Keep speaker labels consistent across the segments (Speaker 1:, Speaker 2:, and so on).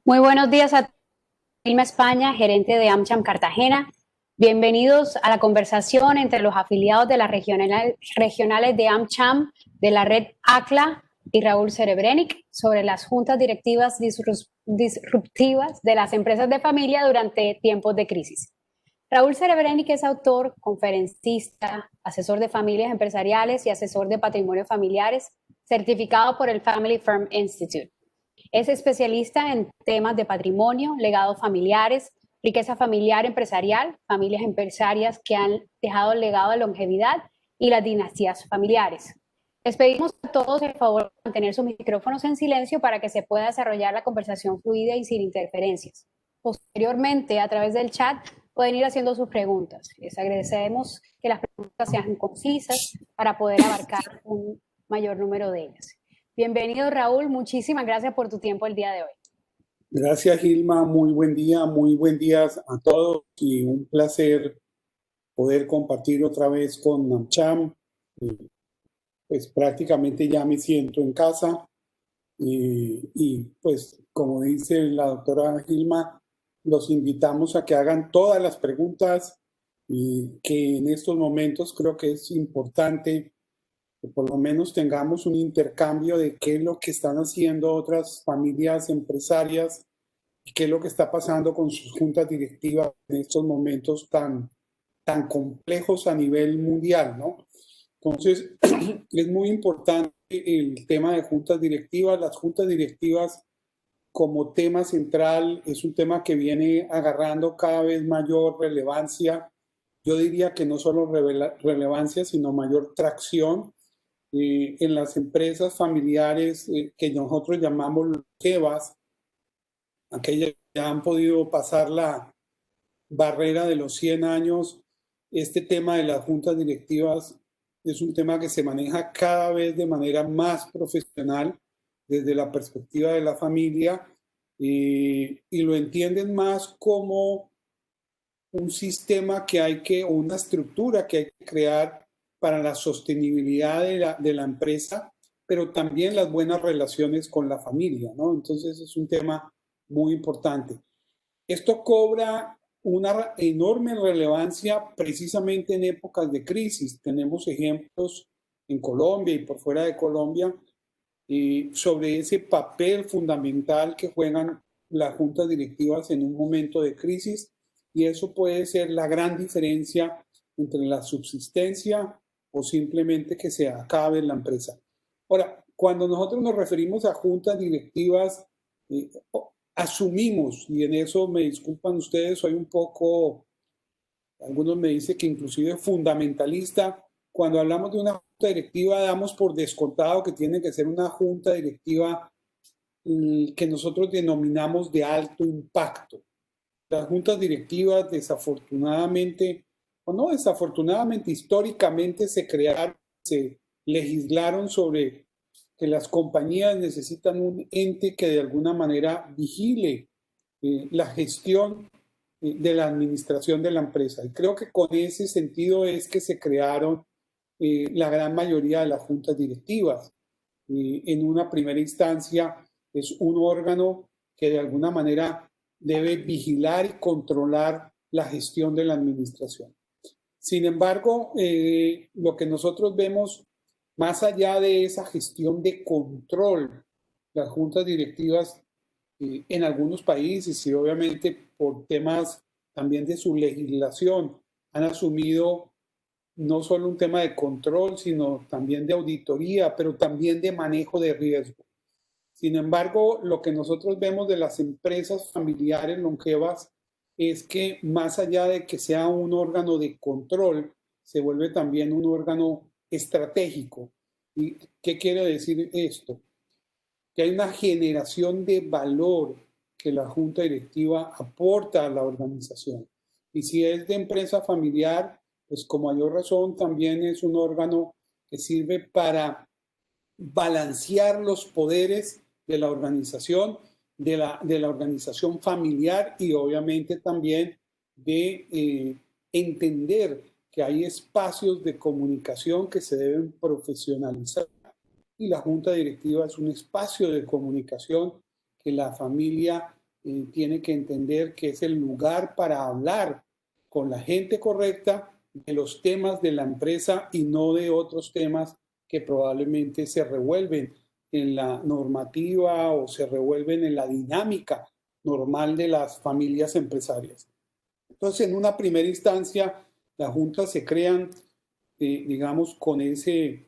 Speaker 1: Muy buenos días a Vilma España, gerente de AmCham Cartagena. Bienvenidos a la conversación entre los afiliados de las regionales de AmCham de la red ACLA y Raúl Serebrenic sobre las juntas directivas disruptivas de las empresas de familia durante tiempos de crisis. Raúl Serebrenic es autor, conferencista, asesor de familias empresariales y asesor de patrimonio familiares, certificado por el Family Firm Institute. Es especialista en temas de patrimonio, legados familiares, riqueza familiar empresarial, familias empresarias que han dejado el legado de longevidad y las dinastías familiares. Les pedimos a todos el favor de mantener sus micrófonos en silencio para que se pueda desarrollar la conversación fluida y sin interferencias. Posteriormente, a través del chat, pueden ir haciendo sus preguntas. Les agradecemos que las preguntas sean concisas para poder abarcar un mayor número de ellas. Bienvenido, Raúl. Muchísimas gracias por tu tiempo el día de hoy.
Speaker 2: Gracias, Gilma. Muy buen día a todos y un placer poder compartir otra vez con AmCham. Pues prácticamente ya me siento en casa y pues como dice la doctora Gilma, los invitamos a que hagan todas las preguntas y que en estos momentos creo que es importante que por lo menos tengamos un intercambio de qué es lo que están haciendo otras familias empresarias y qué es lo que está pasando con sus juntas directivas en estos momentos tan complejos a nivel mundial, ¿no? Entonces, es muy importante el tema de juntas directivas. Las juntas directivas como tema central es un tema que viene agarrando cada vez mayor relevancia. Yo diría que no solo relevancia, sino mayor tracción en las empresas familiares que nosotros llamamos longevas, aquellas que ya han podido pasar la barrera de los 100 años. Este tema de las juntas directivas es un tema que se maneja cada vez de manera más profesional desde la perspectiva de la familia y lo entienden más como un sistema o una estructura que hay que crear para la sostenibilidad de la empresa, pero también las buenas relaciones con la familia, ¿no? Entonces es un tema muy importante. Esto cobra una enorme relevancia precisamente en épocas de crisis. Tenemos ejemplos en Colombia y por fuera de Colombia sobre ese papel fundamental que juegan las juntas directivas en un momento de crisis, y eso puede ser la gran diferencia entre la subsistencia o simplemente que se acabe la empresa. Ahora, cuando nosotros nos referimos a juntas directivas, asumimos, y en eso me disculpan ustedes, soy un poco, algunos me dicen que inclusive fundamentalista. Cuando hablamos de una junta directiva, damos por descontado que tiene que ser una junta directiva que nosotros denominamos de alto impacto. Las juntas directivas, desafortunadamente, o no desafortunadamente, históricamente se crearon, se legislaron sobre que las compañías necesitan un ente que de alguna manera vigile la gestión de la administración de la empresa. Y creo que con ese sentido es que se crearon la gran mayoría de las juntas directivas. En una primera instancia es un órgano que de alguna manera debe vigilar y controlar la gestión de la administración. Sin embargo, lo que nosotros vemos más allá de esa gestión de control, las juntas directivas en algunos países y obviamente por temas también de su legislación han asumido no solo un tema de control, sino también de auditoría, pero también de manejo de riesgo. Sin embargo, lo que nosotros vemos de las empresas familiares longevas es que más allá de que sea un órgano de control, se vuelve también un órgano estratégico. ¿Y qué quiere decir esto? Que hay una generación de valor que la junta directiva aporta a la organización. Y si es de empresa familiar, pues con mayor razón también es un órgano que sirve para balancear los poderes de la organización, de la organización familiar y obviamente también de entender que hay espacios de comunicación que se deben profesionalizar y la junta directiva es un espacio de comunicación que la familia tiene que entender que es el lugar para hablar con la gente correcta de los temas de la empresa y no de otros temas que probablemente se revuelven en la normativa o se revuelven en la dinámica normal de las familias empresarias. Entonces, en una primera instancia, las juntas se crean, digamos, con ese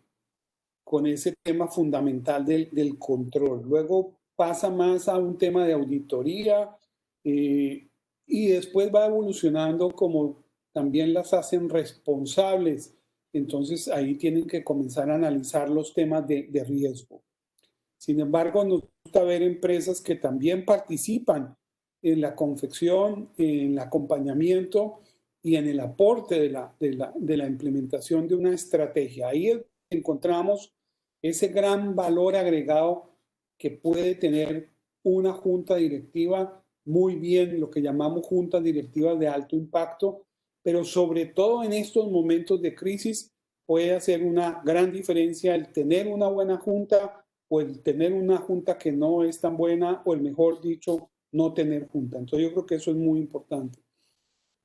Speaker 2: tema fundamental del control. Luego pasa más a un tema de auditoría y después va evolucionando como también las hacen responsables. Entonces ahí tienen que comenzar a analizar los temas de riesgo. Sin embargo, nos gusta ver empresas que también participan en la confección, en el acompañamiento y en el aporte de la implementación de una estrategia. Ahí encontramos ese gran valor agregado que puede tener una junta directiva, muy bien lo que llamamos juntas directivas de alto impacto, pero sobre todo en estos momentos de crisis puede hacer una gran diferencia el tener una buena junta o el tener una junta que no es tan buena o el mejor dicho, no tener junta. Entonces yo creo que eso es muy importante.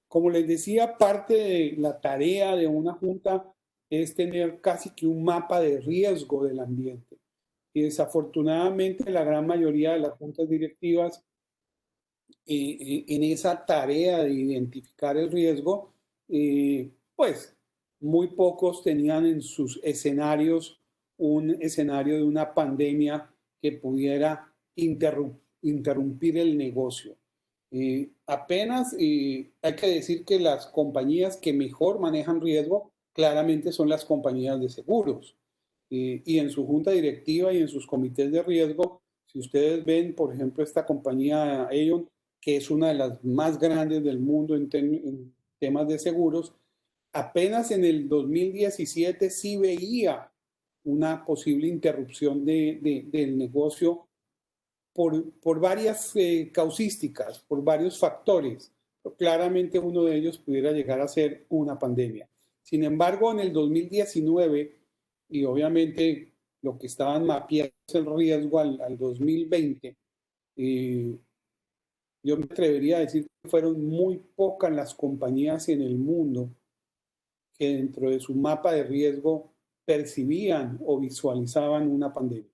Speaker 2: Como les decía, parte de la tarea de una junta es tener casi que un mapa de riesgo del ambiente. Y desafortunadamente la gran mayoría de las juntas directivas en esa tarea de identificar el riesgo, pues muy pocos tenían en sus escenarios un escenario de una pandemia que pudiera interrumpir el negocio. Apenas hay que decir que las compañías que mejor manejan riesgo claramente son las compañías de seguros. Y en su junta directiva y en sus comités de riesgo, si ustedes ven, por ejemplo, esta compañía Aon, que es una de las más grandes del mundo en temas de seguros, apenas en el 2017 sí veía una posible interrupción del negocio por varias causísticas, por varios factores. Pero claramente uno de ellos pudiera llegar a ser una pandemia. Sin embargo, en el 2019, y obviamente lo que estaban mapeando es el riesgo al 2020, yo me atrevería a decir que fueron muy pocas las compañías en el mundo que dentro de su mapa de riesgo percibían o visualizaban una pandemia.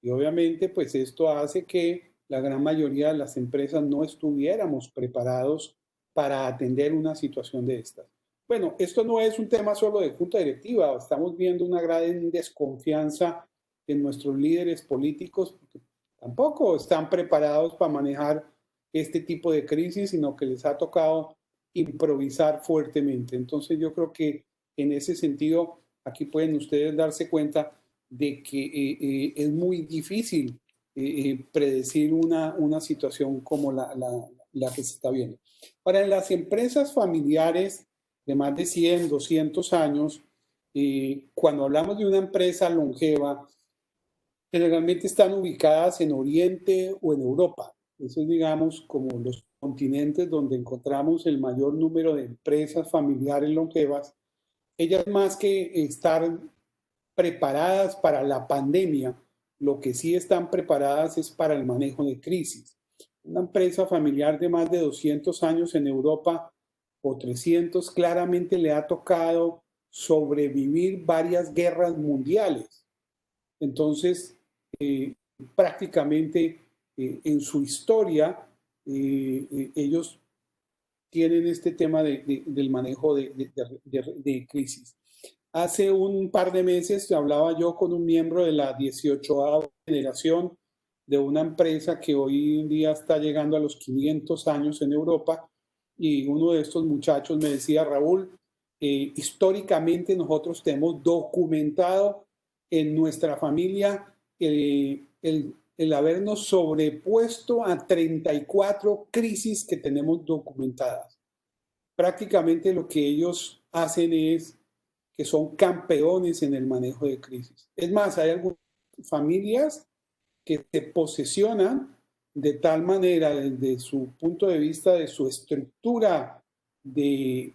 Speaker 2: Y obviamente, pues esto hace que la gran mayoría de las empresas no estuviéramos preparados para atender una situación de estas. Bueno, esto no es un tema solo de junta directiva, estamos viendo una gran desconfianza en nuestros líderes políticos, porque tampoco están preparados para manejar este tipo de crisis, sino que les ha tocado improvisar fuertemente. Entonces yo creo que en ese sentido, aquí pueden ustedes darse cuenta de que es muy difícil predecir una situación como la que se está viendo. Para las empresas familiares de más de 100, 200 años, cuando hablamos de una empresa longeva, generalmente están ubicadas en Oriente o en Europa. Eso es, digamos, como los continentes donde encontramos el mayor número de empresas familiares longevas. Ellas más que estar preparadas para la pandemia, lo que sí están preparadas es para el manejo de crisis. Una empresa familiar de más de 200 años en Europa o 300 claramente le ha tocado sobrevivir varias guerras mundiales. Entonces, prácticamente en su historia, ellos tienen este tema del manejo de crisis. Hace un par de meses hablaba yo con un miembro de la 18ª generación de una empresa que hoy en día está llegando a los 500 años en Europa, y uno de estos muchachos me decía: Raúl, históricamente nosotros tenemos documentado en nuestra familia el habernos sobrepuesto a 34 crisis que tenemos documentadas. Prácticamente lo que ellos hacen es que son campeones en el manejo de crisis. Es más, hay algunas familias que se posesionan de tal manera desde su punto de vista de su estructura de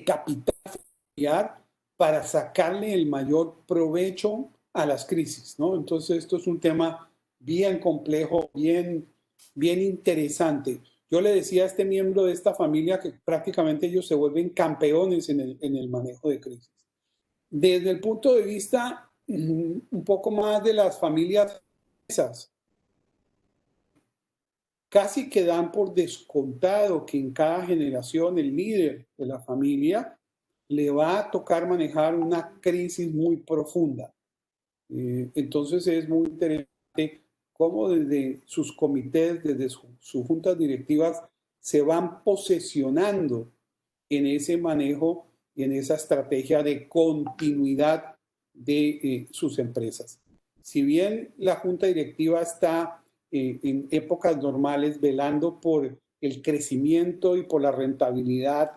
Speaker 2: capital familiar para sacarle el mayor provecho a las crisis, ¿no? Entonces esto es un tema bien complejo, bien bien interesante. Yo le decía a este miembro de esta familia que prácticamente ellos se vuelven campeones en el manejo de crisis. Desde el punto de vista un poco más de las familias, casi que dan por descontado que en cada generación el líder de la familia le va a tocar manejar una crisis muy profunda. Entonces es muy interesante cómo desde sus comités, desde sus juntas directivas, se van posesionando en ese manejo y en esa estrategia de continuidad de sus empresas. Si bien la junta directiva está en épocas normales velando por el crecimiento y por la rentabilidad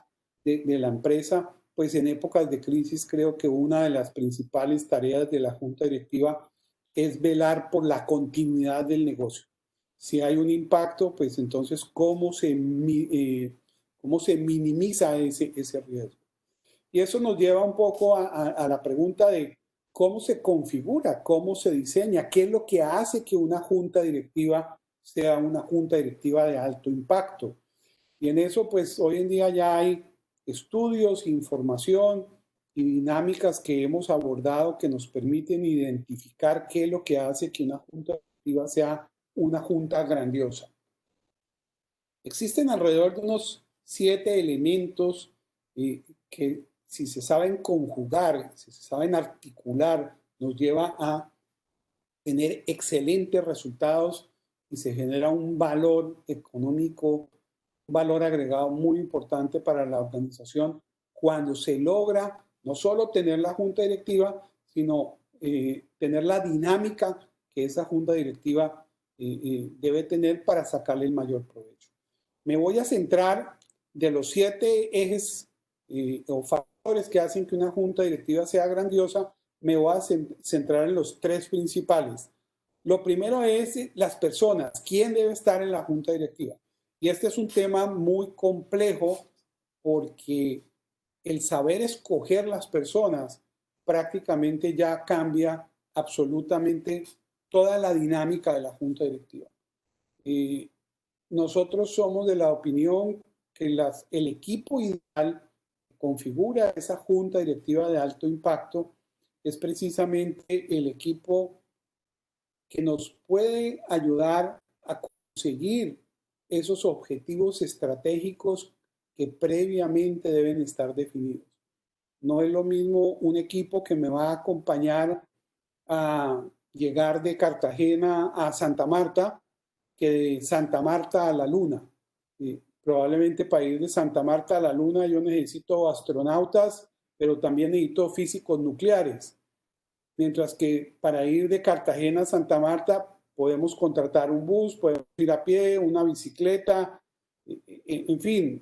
Speaker 2: de la empresa, pues en épocas de crisis creo que una de las principales tareas de la junta directiva es velar por la continuidad del negocio. Si hay un impacto, pues entonces cómo se minimiza ese riesgo. Y eso nos lleva un poco a la pregunta de cómo se configura, cómo se diseña, qué es lo que hace que una junta directiva sea una junta directiva de alto impacto. Y en eso, pues hoy en día ya hay estudios, información y dinámicas que hemos abordado que nos permiten identificar qué es lo que hace que una junta directiva sea una junta grandiosa. Existen alrededor de unos 7 elementos que si se saben conjugar, si se saben articular, nos lleva a tener excelentes resultados y se genera un valor económico, un valor agregado muy importante para la organización cuando se logra no solo tener la junta directiva, sino tener la dinámica que esa junta directiva debe tener para sacarle el mayor provecho. Me voy a centrar de los 7 ejes o factores que hacen que una junta directiva sea grandiosa, me voy a centrar en los 3 principales. Lo primero es las personas. ¿Quién debe estar en la junta directiva? Y este es un tema muy complejo porque el saber escoger las personas prácticamente ya cambia absolutamente toda la dinámica de la junta directiva. Nosotros somos de la opinión que el equipo ideal que configura esa junta directiva de alto impacto es precisamente el equipo que nos puede ayudar a conseguir esos objetivos estratégicos que previamente deben estar definidos. No es lo mismo un equipo que me va a acompañar a llegar de Cartagena a Santa Marta que de Santa Marta a la Luna. Probablemente para ir de Santa Marta a la Luna yo necesito astronautas, pero también necesito físicos nucleares. Mientras que para ir de Cartagena a Santa Marta podemos contratar un bus, podemos ir a pie, una bicicleta, en fin.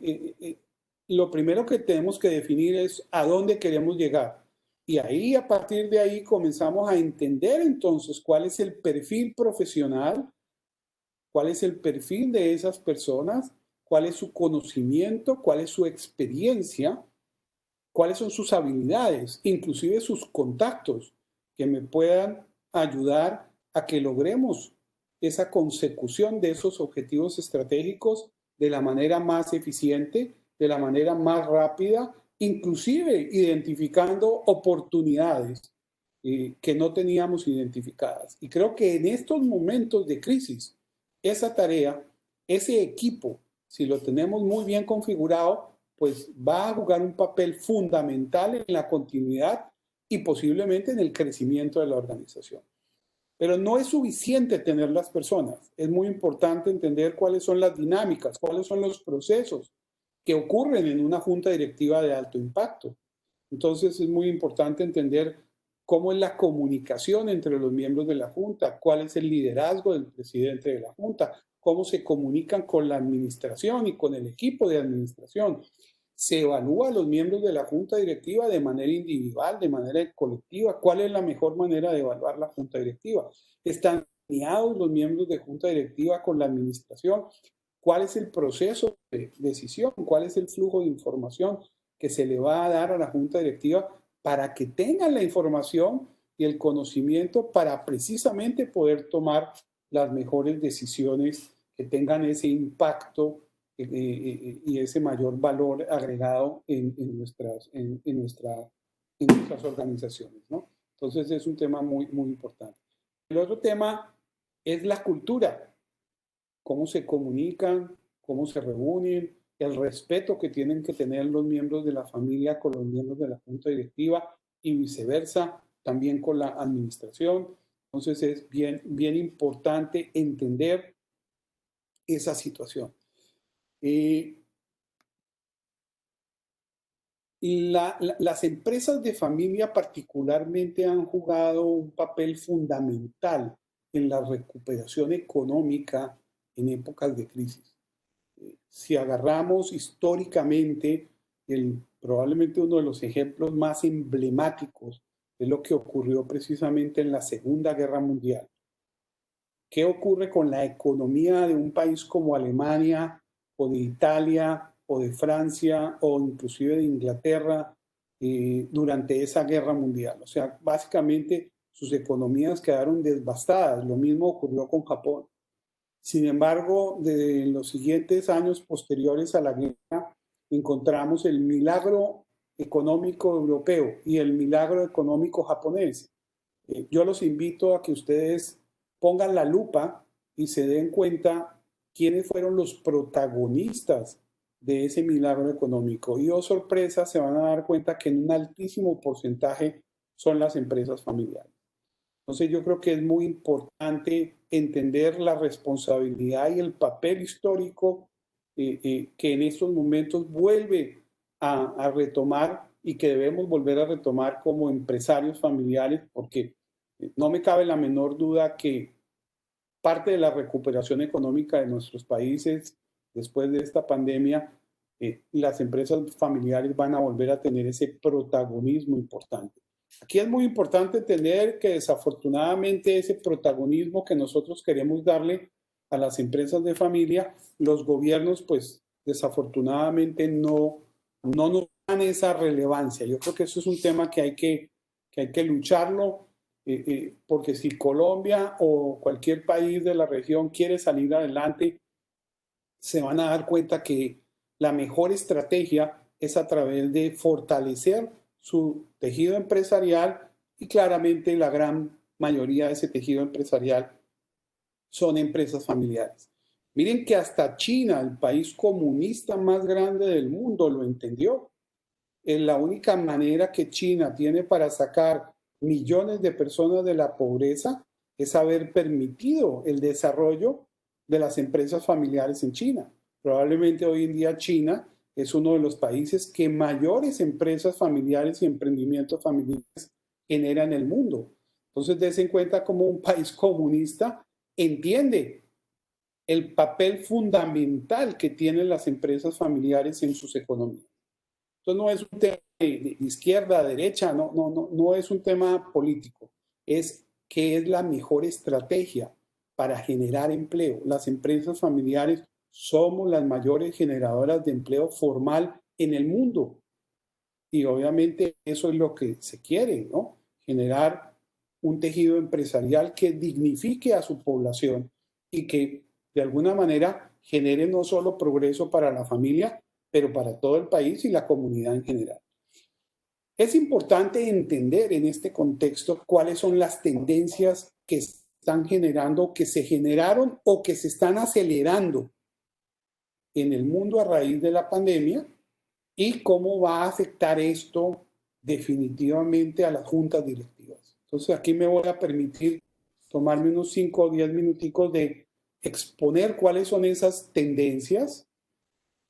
Speaker 2: Lo primero que tenemos que definir es a dónde queremos llegar. Y ahí, a partir de ahí, comenzamos a entender entonces cuál es el perfil profesional, cuál es el perfil de esas personas, cuál es su conocimiento, cuál es su experiencia, cuáles son sus habilidades, inclusive sus contactos, que me puedan ayudar a que logremos esa consecución de esos objetivos estratégicos de la manera más eficiente, de la manera más rápida, inclusive identificando oportunidades que no teníamos identificadas. Y creo que en estos momentos de crisis, esa tarea, ese equipo, si lo tenemos muy bien configurado, pues va a jugar un papel fundamental en la continuidad y posiblemente en el crecimiento de la organización. Pero no es suficiente tener las personas. Es muy importante entender cuáles son las dinámicas, cuáles son los procesos que ocurren en una junta directiva de alto impacto. Entonces es muy importante entender cómo es la comunicación entre los miembros de la junta, cuál es el liderazgo del presidente de la junta, cómo se comunican con la administración y con el equipo de administración. Se evalúa a los miembros de la junta directiva de manera individual, de manera colectiva. ¿Cuál es la mejor manera de evaluar la junta directiva? ¿Están alineados los miembros de junta directiva con la administración? ¿Cuál es el proceso de decisión? ¿Cuál es el flujo de información que se le va a dar a la junta directiva para que tengan la información y el conocimiento para precisamente poder tomar las mejores decisiones que tengan ese impacto y ese mayor valor agregado en nuestras organizaciones, ¿no? Entonces es un tema muy, muy importante. El otro tema es la cultura, cómo se comunican, cómo se reúnen, el respeto que tienen que tener los miembros de la familia con los miembros de la junta directiva y viceversa, también con la administración. Entonces es bien, bien importante entender esa situación. Las empresas de familia particularmente han jugado un papel fundamental en la recuperación económica en épocas de crisis. Si agarramos históricamente, probablemente uno de los ejemplos más emblemáticos es lo que ocurrió precisamente en la Segunda Guerra Mundial. ¿Qué ocurre con la economía de un país como Alemania o de Italia o de Francia o inclusive de Inglaterra durante esa guerra mundial? O sea, básicamente sus economías quedaron devastadas. Lo mismo ocurrió con Japón. Sin embargo, en los siguientes años posteriores a la guerra, encontramos el milagro económico europeo y el milagro económico japonés. Yo los invito a que ustedes pongan la lupa y se den cuenta quiénes fueron los protagonistas de ese milagro económico. Y, oh sorpresa, se van a dar cuenta que en un altísimo porcentaje son las empresas familiares. Entonces yo creo que es muy importante entender la responsabilidad y el papel histórico que en estos momentos vuelve a retomar y que debemos volver a retomar como empresarios familiares, porque no me cabe la menor duda que parte de la recuperación económica de nuestros países después de esta pandemia, las empresas familiares van a volver a tener ese protagonismo importante. Aquí es muy importante entender que desafortunadamente ese protagonismo que nosotros queremos darle a las empresas de familia, los gobiernos pues desafortunadamente no nos dan esa relevancia. Yo creo que eso es un tema que hay que lucharlo, porque si Colombia o cualquier país de la región quiere salir adelante, se van a dar cuenta que la mejor estrategia es a través de fortalecer su tejido empresarial y claramente la gran mayoría de ese tejido empresarial son empresas familiares. Miren que hasta China, el país comunista más grande del mundo, lo entendió. La única manera que China tiene para sacar millones de personas de la pobreza es haber permitido el desarrollo de las empresas familiares en China. Probablemente hoy en día China es uno de los países que mayores empresas familiares y emprendimientos familiares genera en el mundo. Entonces, des en cuenta cómo un país comunista entiende el papel fundamental que tienen las empresas familiares en sus economías. Entonces, no es un tema de izquierda, derecha, no es un tema político. Es qué es la mejor estrategia para generar empleo. Las empresas familiares somos las mayores generadoras de empleo formal en el mundo. Y obviamente eso es lo que se quiere, ¿no? Generar un tejido empresarial que dignifique a su población y que de alguna manera genere no solo progreso para la familia, pero para todo el país y la comunidad en general. Es importante entender en este contexto cuáles son las tendencias que están generando, que se generaron o que se están acelerando en el mundo a raíz de la pandemia y cómo va a afectar esto definitivamente a las juntas directivas. Entonces aquí me voy a permitir tomarme unos 5 o 10 minuticos de exponer cuáles son esas tendencias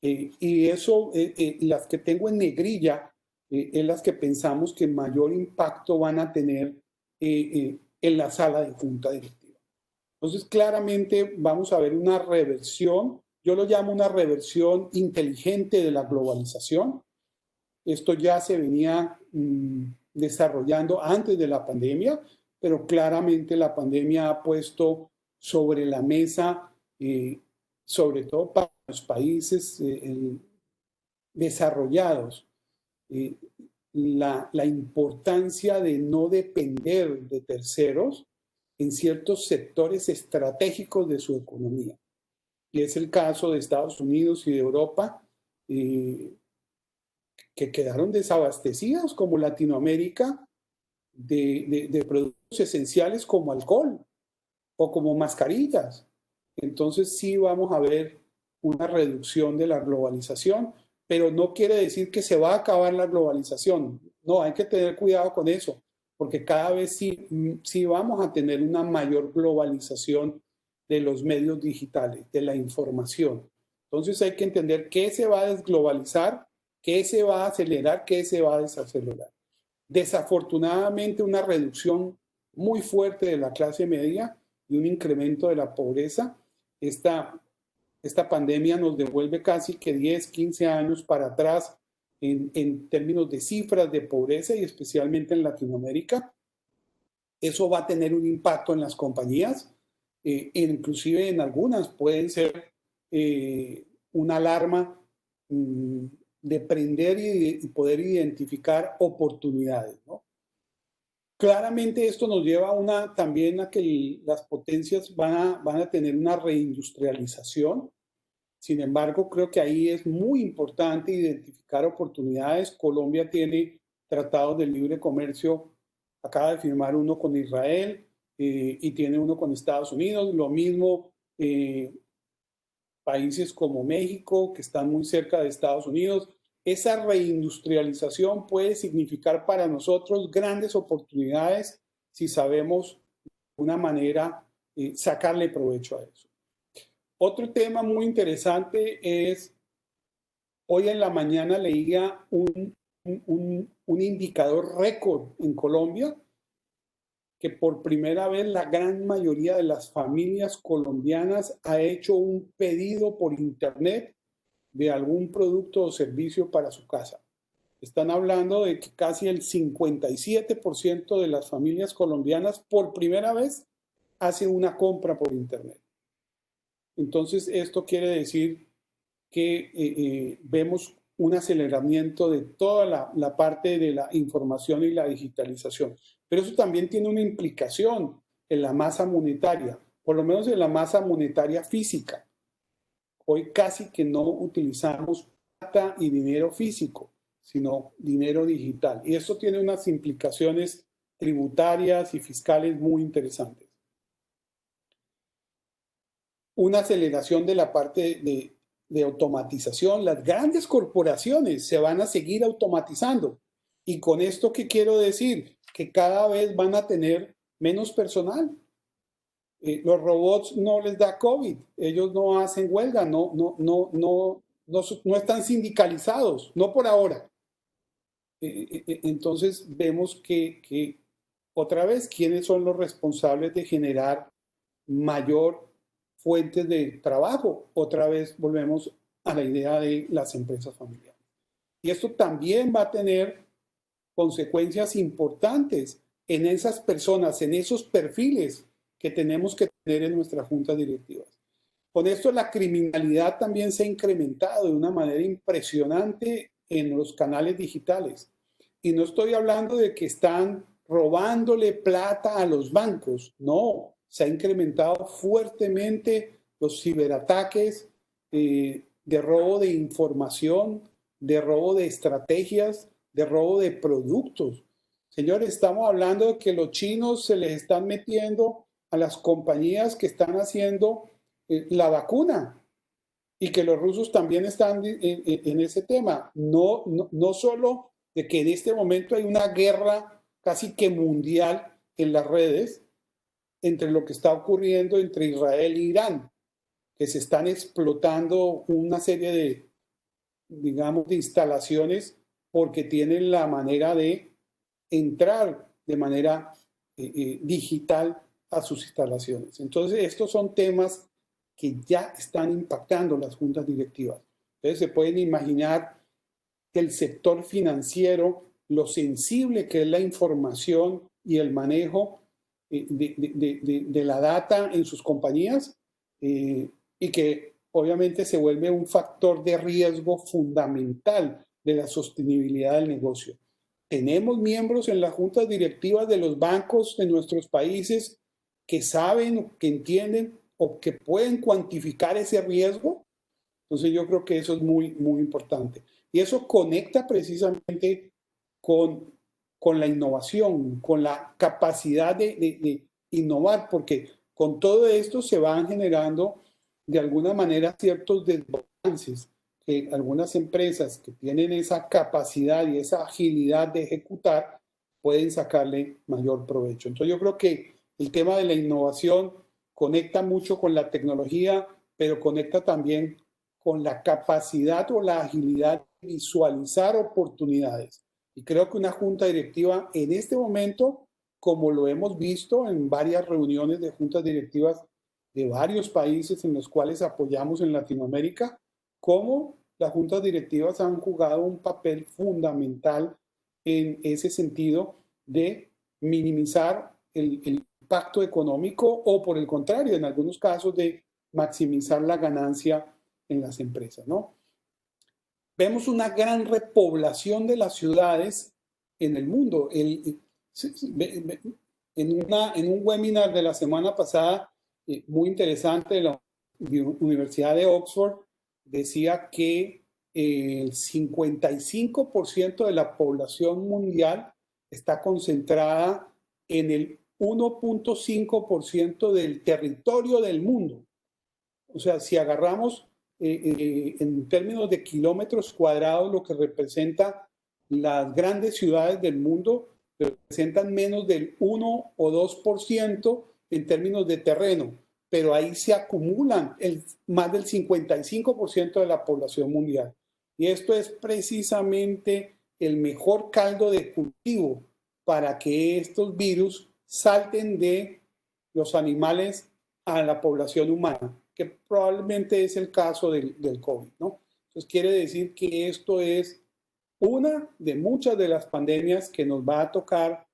Speaker 2: y eso, las que tengo en negrilla, es las que pensamos que mayor impacto van a tener en la sala de junta directiva. Entonces, claramente vamos a ver una reversión, yo lo llamo una reversión inteligente de la globalización. Esto ya se venía desarrollando antes de la pandemia, pero claramente la pandemia ha puesto sobre la mesa, sobre todo para los países desarrollados, la importancia de no depender de terceros en ciertos sectores estratégicos de su economía. y es el caso de Estados Unidos y de Europa, que quedaron desabastecidos como Latinoamérica de productos esenciales como alcohol o como mascarillas. Entonces sí vamos a ver una reducción de la globalización, pero no quiere decir que se va a acabar la globalización. No, hay que tener cuidado con eso, porque cada vez sí vamos a tener una mayor globalización de los medios digitales, de la información. Entonces hay que entender qué se va a desglobalizar, qué se va a acelerar, qué se va a desacelerar. Desafortunadamente, una reducción muy fuerte de la clase media y un incremento de la pobreza. Esta pandemia nos devuelve casi que 10, 15 años para atrás en términos de cifras de pobreza y especialmente en Latinoamérica. Eso va a tener un impacto en las compañías, inclusive en algunas pueden ser una alarma de prender y poder identificar oportunidades, ¿no? Claramente esto nos lleva también a que las potencias van a tener una reindustrialización. Sin embargo, creo que ahí es muy importante identificar oportunidades. Colombia tiene tratados de libre comercio, acaba de firmar uno con Israel y tiene uno con Estados Unidos. Lo mismo países como México, que están muy cerca de Estados Unidos. Esa reindustrialización puede significar para nosotros grandes oportunidades si sabemos de una manera sacarle provecho a eso. Otro tema muy interesante es, hoy en la mañana leía un indicador récord en Colombia, que por primera vez la gran mayoría de las familias colombianas ha hecho un pedido por internet de algún producto o servicio para su casa. Están hablando de que casi el 57% de las familias colombianas por primera vez hacen una compra por internet. Entonces, esto quiere decir que vemos un aceleramiento de toda la parte de la información y la digitalización. Pero eso también tiene una implicación en la masa monetaria, por lo menos en la masa monetaria física. Hoy casi que no utilizamos plata y dinero físico, sino dinero digital. Y esto tiene unas implicaciones tributarias y fiscales muy interesantes. Una aceleración de la parte de automatización. Las grandes corporaciones se van a seguir automatizando. Y con esto, ¿qué quiero decir? Que cada vez van a tener menos personal. Los robots no les da COVID, ellos no hacen huelga, no están sindicalizados, no por ahora. Entonces vemos que otra vez, ¿quiénes son los responsables de generar mayor fuentes de trabajo? Otra vez volvemos a la idea de las empresas familiares. Y esto también va a tener consecuencias importantes en esas personas, en esos perfiles que tenemos que tener en nuestras juntas directivas. Con esto la criminalidad también se ha incrementado de una manera impresionante en los canales digitales. Y no estoy hablando de que están robándole plata a los bancos, no, se ha incrementado fuertemente los ciberataques de robo de información, de robo de estrategias, de robo de productos. Señores, estamos hablando de que los chinos se les están metiendo a las compañías que están haciendo la vacuna y que los rusos también están en ese tema. No solo de que en este momento hay una guerra casi que mundial en las redes entre lo que está ocurriendo entre Israel e Irán, que se están explotando una serie de, digamos, de instalaciones porque tienen la manera de entrar de manera digital a sus instalaciones. Entonces, estos son temas que ya están impactando las juntas directivas. Entonces, se pueden imaginar que el sector financiero, lo sensible que es la información y el manejo de la data en sus compañías, y que obviamente se vuelve un factor de riesgo fundamental de la sostenibilidad del negocio. Tenemos miembros en las juntas directivas de los bancos de nuestros países que saben, que entienden o que pueden cuantificar ese riesgo. Entonces yo creo que eso es muy, muy importante. Y eso conecta precisamente con la innovación, con la capacidad de innovar, porque con todo esto se van generando de alguna manera ciertos desbalances que algunas empresas que tienen esa capacidad y esa agilidad de ejecutar pueden sacarle mayor provecho. Entonces yo creo que el tema de la innovación conecta mucho con la tecnología, pero conecta también con la capacidad o la agilidad de visualizar oportunidades. Y creo que una junta directiva en este momento, como lo hemos visto en varias reuniones de juntas directivas de varios países en los cuales apoyamos en Latinoamérica, cómo las juntas directivas han jugado un papel fundamental en ese sentido de minimizar el impacto económico o, por el contrario, en algunos casos de maximizar la ganancia en las empresas, ¿no? Vemos una gran repoblación de las ciudades en el mundo. En un webinar de la semana pasada, muy interesante, de la Universidad de Oxford, decía que el 55% de la población mundial está concentrada en el 1.5% del territorio del mundo. O sea, si agarramos en términos de kilómetros cuadrados lo que representa las grandes ciudades del mundo, representan menos del 1 o 2% en términos de terreno, pero ahí se acumulan más del 55% de la población mundial. Y esto es precisamente el mejor caldo de cultivo para que estos virus salten de los animales a la población humana, que probablemente es el caso del COVID, ¿no? Entonces quiere decir que esto es una de muchas de las pandemias que nos va a tocar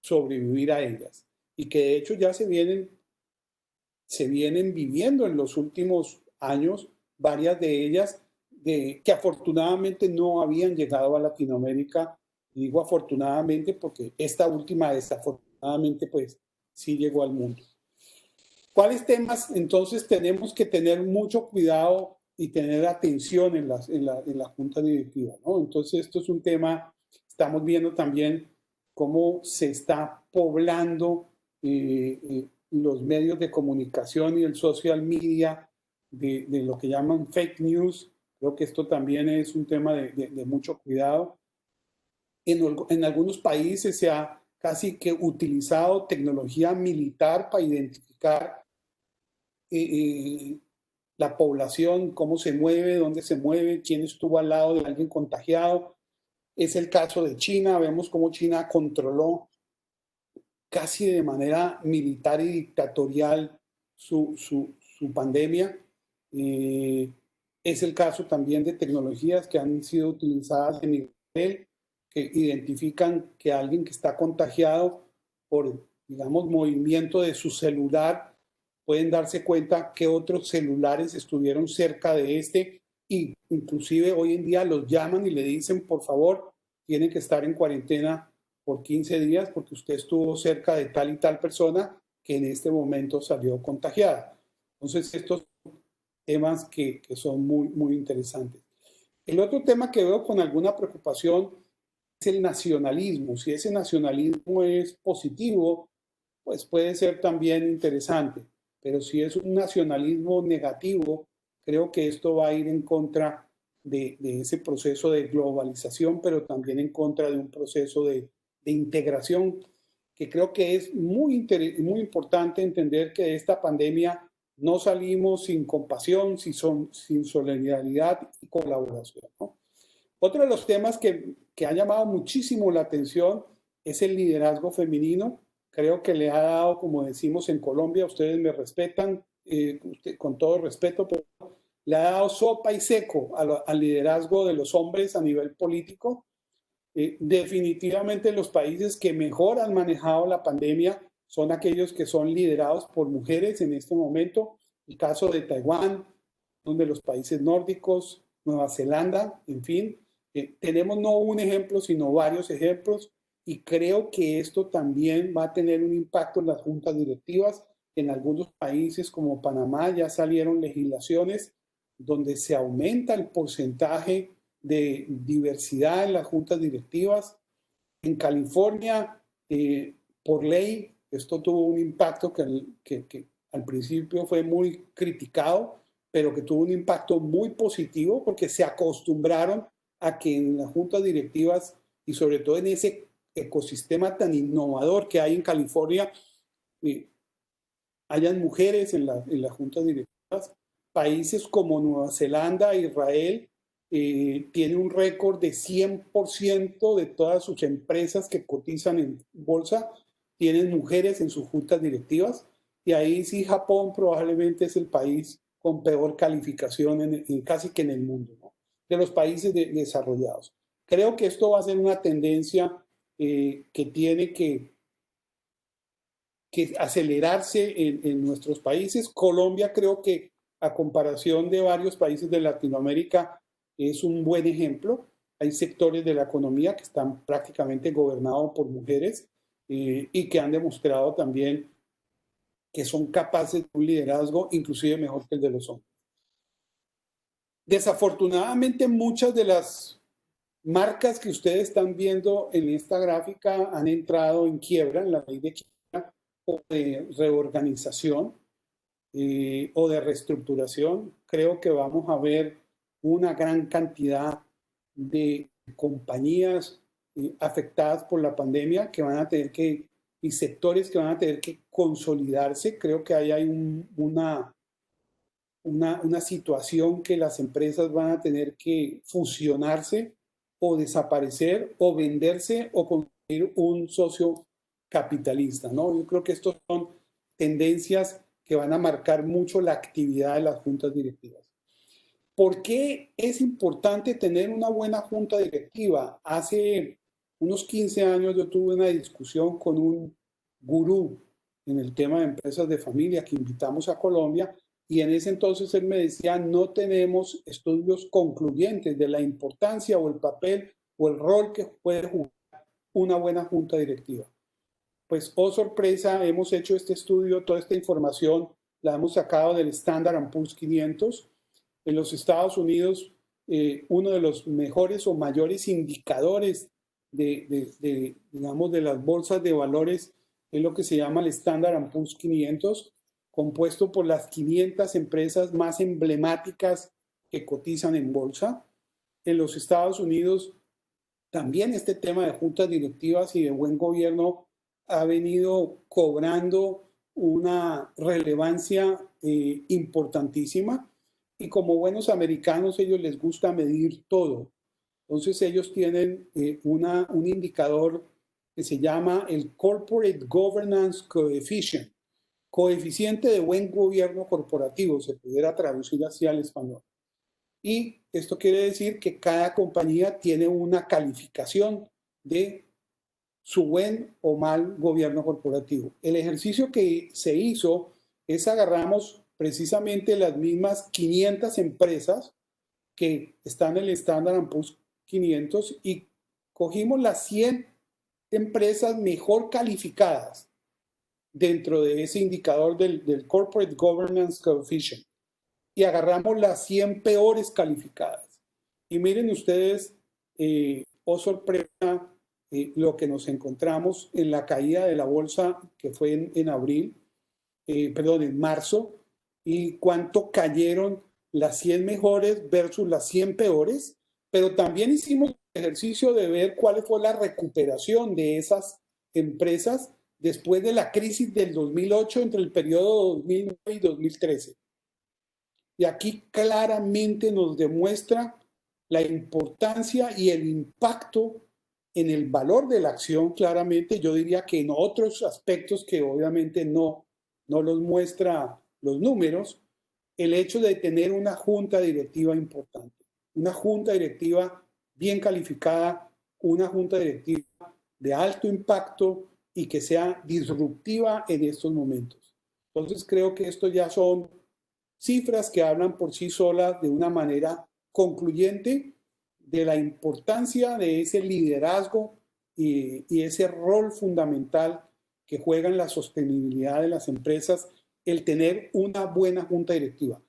Speaker 2: sobrevivir a ellas y que de hecho ya se vienen viviendo en los últimos años, varias de ellas que afortunadamente no habían llegado a Latinoamérica. Y digo afortunadamente porque esta última desafortunadamente pues sí llegó al mundo. ¿Cuáles temas entonces tenemos que tener mucho cuidado y tener atención en la junta directiva, ¿no? Entonces esto es un tema, estamos viendo también cómo se está poblando los medios de comunicación y el social media de lo que llaman fake news. Creo que esto también es un tema de mucho cuidado. En algunos países se ha casi que utilizado tecnología militar para identificar la población, cómo se mueve, dónde se mueve, quién estuvo al lado de alguien contagiado. Es el caso de China. Vemos cómo China controló casi de manera militar y dictatorial su pandemia. Es el caso también de tecnologías que han sido utilizadas en Israel, que identifican que alguien que está contagiado por, digamos, movimiento de su celular, pueden darse cuenta que otros celulares estuvieron cerca de este y inclusive hoy en día los llaman y le dicen, por favor, tienen que estar en cuarentena por 15 días porque usted estuvo cerca de tal y tal persona que en este momento salió contagiada. Entonces, estos temas que son muy, muy interesantes. El otro tema que veo con alguna preocupación es el nacionalismo. Si ese nacionalismo es positivo, pues puede ser también interesante. Pero si es un nacionalismo negativo, creo que esto va a ir en contra de ese proceso de globalización, pero también en contra de un proceso de integración, que creo que es muy importante entender que de esta pandemia no salimos sin compasión, sin solidaridad y colaboración, ¿no? Otro de los temas que ha llamado muchísimo la atención es el liderazgo femenino. Creo que le ha dado, como decimos en Colombia, ustedes me respetan, con todo respeto, pero le ha dado sopa y seco al liderazgo de los hombres a nivel político. Definitivamente los países que mejor han manejado la pandemia son aquellos que son liderados por mujeres en este momento. El caso de Taiwán, donde los países nórdicos, Nueva Zelanda, en fin. Tenemos no un ejemplo, sino varios ejemplos y creo que esto también va a tener un impacto en las juntas directivas En algunos países como Panamá ya salieron legislaciones donde se aumenta el porcentaje de diversidad en las juntas directivas. En California, por ley, esto tuvo un impacto que al principio fue muy criticado, pero que tuvo un impacto muy positivo porque se acostumbraron a que en las juntas directivas y sobre todo en ese ecosistema tan innovador que hay en California, hayan mujeres en las juntas directivas. Países como Nueva Zelanda, Israel, tiene un récord de 100% de todas sus empresas que cotizan en bolsa, tienen mujeres en sus juntas directivas. Y ahí sí Japón probablemente es el país con peor calificación casi que en el mundo, ¿no? De los países desarrollados. Creo que esto va a ser una tendencia que tiene que acelerarse en nuestros países. Colombia creo que a comparación de varios países de Latinoamérica es un buen ejemplo. Hay sectores de la economía que están prácticamente gobernados por mujeres y que han demostrado también que son capaces de un liderazgo inclusive mejor que el de los hombres. Desafortunadamente muchas de las marcas que ustedes están viendo en esta gráfica han entrado en quiebra, en la ley de quiebra o de reorganización o de reestructuración. Creo que vamos a ver una gran cantidad de compañías afectadas por la pandemia que van a tener que, y sectores que van a tener que consolidarse. Creo que ahí hay una situación que las empresas van a tener que fusionarse o desaparecer o venderse o conseguir un socio capitalista, ¿no? Yo creo que estas son tendencias que van a marcar mucho la actividad de las juntas directivas. ¿Por qué es importante tener una buena junta directiva? Hace unos 15 años yo tuve una discusión con un gurú en el tema de empresas de familia que invitamos a Colombia y en ese entonces él me decía, no tenemos estudios concluyentes de la importancia o el papel o el rol que puede jugar una buena junta directiva. Pues, oh sorpresa, hemos hecho este estudio, toda esta información la hemos sacado del Standard & Poor's 500. En los Estados Unidos, uno de los mejores o mayores indicadores digamos, de las bolsas de valores es lo que se llama el Standard & Poor's 500, compuesto por las 500 empresas más emblemáticas que cotizan en bolsa. En los Estados Unidos, también este tema de juntas directivas y de buen gobierno ha venido cobrando una relevancia importantísima. Y como buenos americanos, ellos les gusta medir todo. Entonces ellos tienen un indicador que se llama el Corporate Governance Coefficient, coeficiente de buen gobierno corporativo, se pudiera traducir así al español. Y esto quiere decir que cada compañía tiene una calificación de su buen o mal gobierno corporativo. El ejercicio que se hizo es agarramos precisamente las mismas 500 empresas que están en el Standard & Poor's 500 y cogimos las 100 empresas mejor calificadas dentro de ese indicador del Corporate Governance Coefficient y agarramos las 100 peores calificadas. Y miren ustedes, oh sorpresa, lo que nos encontramos en la caída de la bolsa que fue en marzo, y cuánto cayeron las 100 mejores versus las 100 peores, pero también hicimos el ejercicio de ver cuál fue la recuperación de esas empresas después de la crisis del 2008 entre el periodo 2009 y 2013. Y aquí claramente nos demuestra la importancia y el impacto en el valor de la acción, claramente. Yo diría que en otros aspectos que obviamente no los muestra los números, el hecho de tener una junta directiva importante, una junta directiva bien calificada, una junta directiva de alto impacto y que sea disruptiva en estos momentos. Entonces creo que esto ya son cifras que hablan por sí solas de una manera concluyente de la importancia de ese liderazgo y ese rol fundamental que juegan la sostenibilidad de las empresas el tener una buena junta directiva.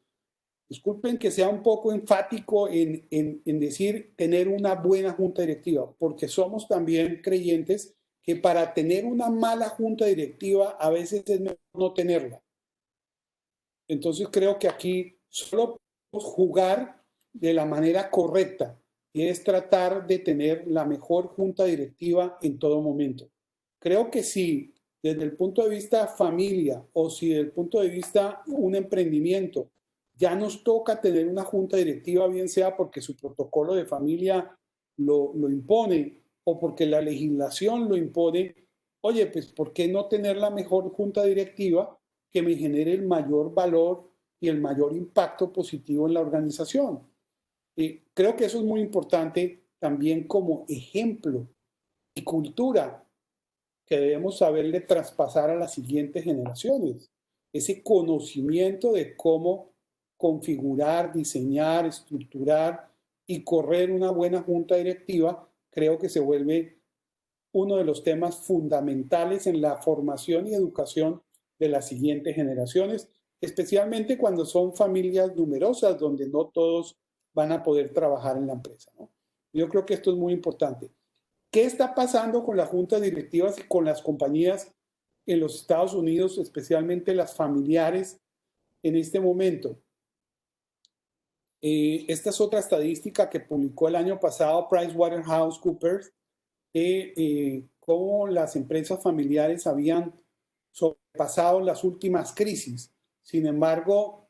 Speaker 2: Disculpen que sea un poco enfático en decir tener una buena junta directiva, porque somos también creyentes que para tener una mala junta directiva a veces es mejor no tenerla. Entonces creo que aquí solo podemos jugar de la manera correcta y es tratar de tener la mejor junta directiva en todo momento. Creo que si desde el punto de vista familia o si desde el punto de vista un emprendimiento ya nos toca tener una junta directiva, bien sea porque su protocolo de familia lo impone o porque la legislación lo impone, oye, pues ¿por qué no tener la mejor junta directiva que me genere el mayor valor y el mayor impacto positivo en la organización? Creo que eso es muy importante también como ejemplo y cultura que debemos saberle traspasar a las siguientes generaciones. Ese conocimiento de cómo configurar, diseñar, estructurar y correr una buena junta directiva, creo que se vuelve uno de los temas fundamentales en la formación y educación de las siguientes generaciones, especialmente cuando son familias numerosas donde no todos van a poder trabajar en la empresa, ¿no? Yo creo que esto es muy importante. ¿Qué está pasando con las juntas directivas y con las compañías en los Estados Unidos, especialmente las familiares, en este momento? Esta es otra estadística que publicó el año pasado PricewaterhouseCoopers, cómo las empresas familiares habían sobrepasado las últimas crisis. Sin embargo,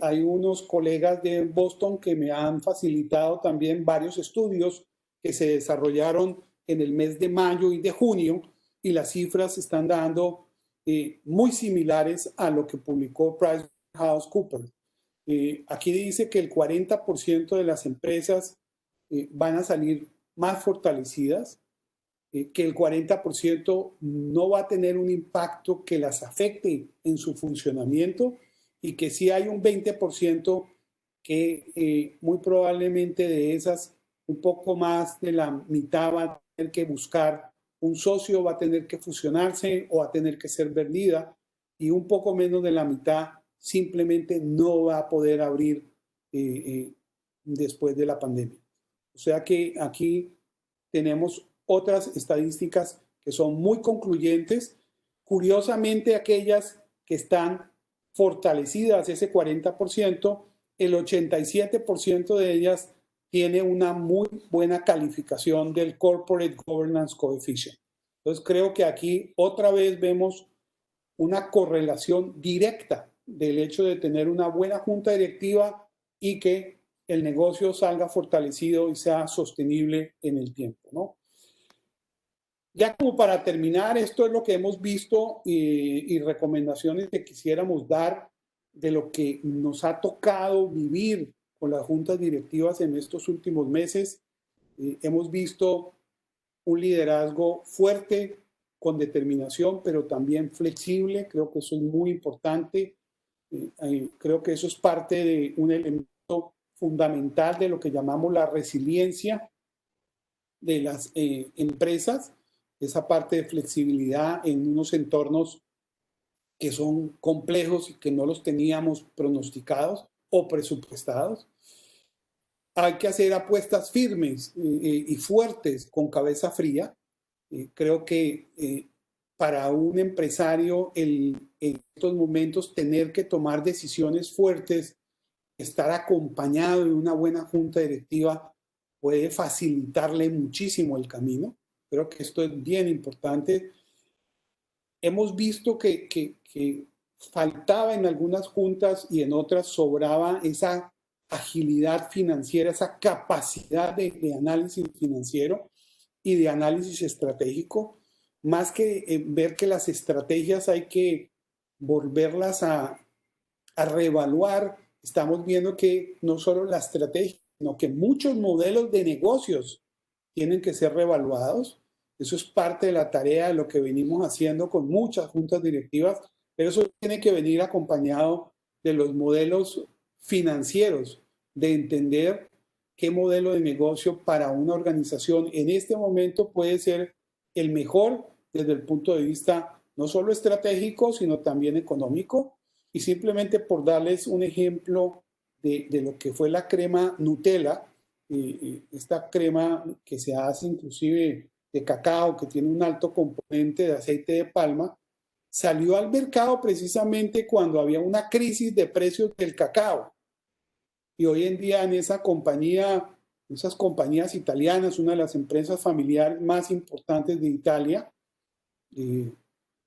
Speaker 2: hay unos colegas de Boston que me han facilitado también varios estudios que se desarrollaron en el mes de mayo y de junio, y las cifras están dando muy similares a lo que publicó PricewaterhouseCoopers. Aquí dice que el 40% de las empresas van a salir más fortalecidas, que el 40% no va a tener un impacto que las afecte en su funcionamiento y que sí hay un 20% que muy probablemente de esas, un poco más de la mitad va a tener que buscar un socio, va a tener que fusionarse o va a tener que ser vendida, y un poco menos de la mitad simplemente no va a poder abrir después de la pandemia. O sea que aquí tenemos otras estadísticas que son muy concluyentes. Curiosamente, aquellas que están fortalecidas, ese 40%, el 87% de ellas tiene una muy buena calificación del Corporate Governance Coefficient. Entonces, creo que aquí otra vez vemos una correlación directa del hecho de tener una buena junta directiva y que el negocio salga fortalecido y sea sostenible en el tiempo, ¿no? Ya como para terminar, esto es lo que hemos visto y recomendaciones que quisiéramos dar de lo que nos ha tocado vivir con las juntas directivas en estos últimos meses. Hemos visto un liderazgo fuerte, con determinación, pero también flexible. Creo que eso es muy importante. Creo que eso es parte de un elemento fundamental de lo que llamamos la resiliencia de las empresas, esa parte de flexibilidad en unos entornos que son complejos y que no los teníamos pronosticados o presupuestados. Hay que hacer apuestas firmes y fuertes con cabeza fría. Creo que para un empresario en estos momentos tener que tomar decisiones fuertes, estar acompañado de una buena junta directiva puede facilitarle muchísimo el camino. Creo que esto es bien importante. Hemos visto que faltaba en algunas juntas y en otras sobraba esa agilidad financiera, esa capacidad de análisis financiero y de análisis estratégico, más que ver que las estrategias hay que volverlas a reevaluar. Estamos viendo que no solo la estrategia, sino que muchos modelos de negocios tienen que ser reevaluados. Eso es parte de la tarea de lo que venimos haciendo con muchas juntas directivas, pero eso tiene que venir acompañado de los modelos financieros, de entender qué modelo de negocio para una organización en este momento puede ser el mejor desde el punto de vista no solo estratégico, sino también económico. Y simplemente por darles un ejemplo de lo que fue la crema Nutella, esta crema que se hace inclusive de cacao, que tiene un alto componente de aceite de palma, salió al mercado precisamente cuando había una crisis de precios del cacao. Y hoy en día en esa compañía, esas compañías italianas, una de las empresas familiares más importantes de Italia, hoy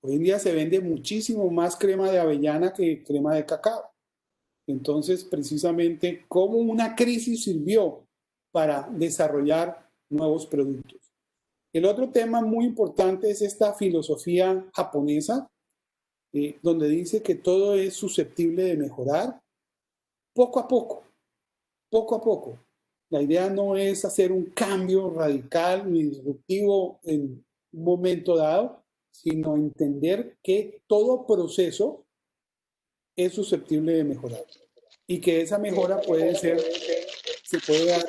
Speaker 2: en día se vende muchísimo más crema de avellana que crema de cacao. Entonces, precisamente, cómo una crisis sirvió para desarrollar nuevos productos. El otro tema muy importante es esta filosofía japonesa, donde dice que todo es susceptible de mejorar poco a poco, poco a poco. La idea no es hacer un cambio radical ni disruptivo en un momento dado, sino entender que todo proceso es susceptible de mejorar y que esa mejora puede ser, se puede dar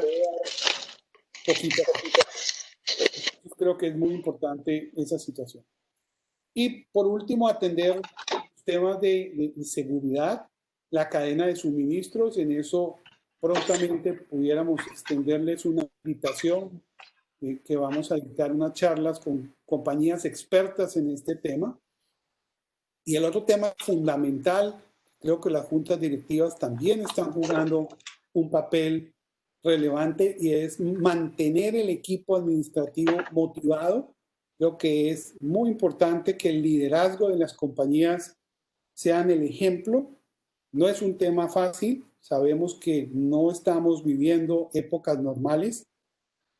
Speaker 2: poquito a poquito. Yo creo que es muy importante esa situación. Y por último, atender temas de seguridad, la cadena de suministros. En eso prontamente pudiéramos extenderles una invitación que vamos a dictar unas charlas con compañías expertas en este tema. Y el otro tema fundamental, creo que las juntas directivas también están jugando un papel relevante y es mantener el equipo administrativo motivado. Creo que es muy importante que el liderazgo de las compañías sean el ejemplo. No es un tema fácil, sabemos que no estamos viviendo épocas normales,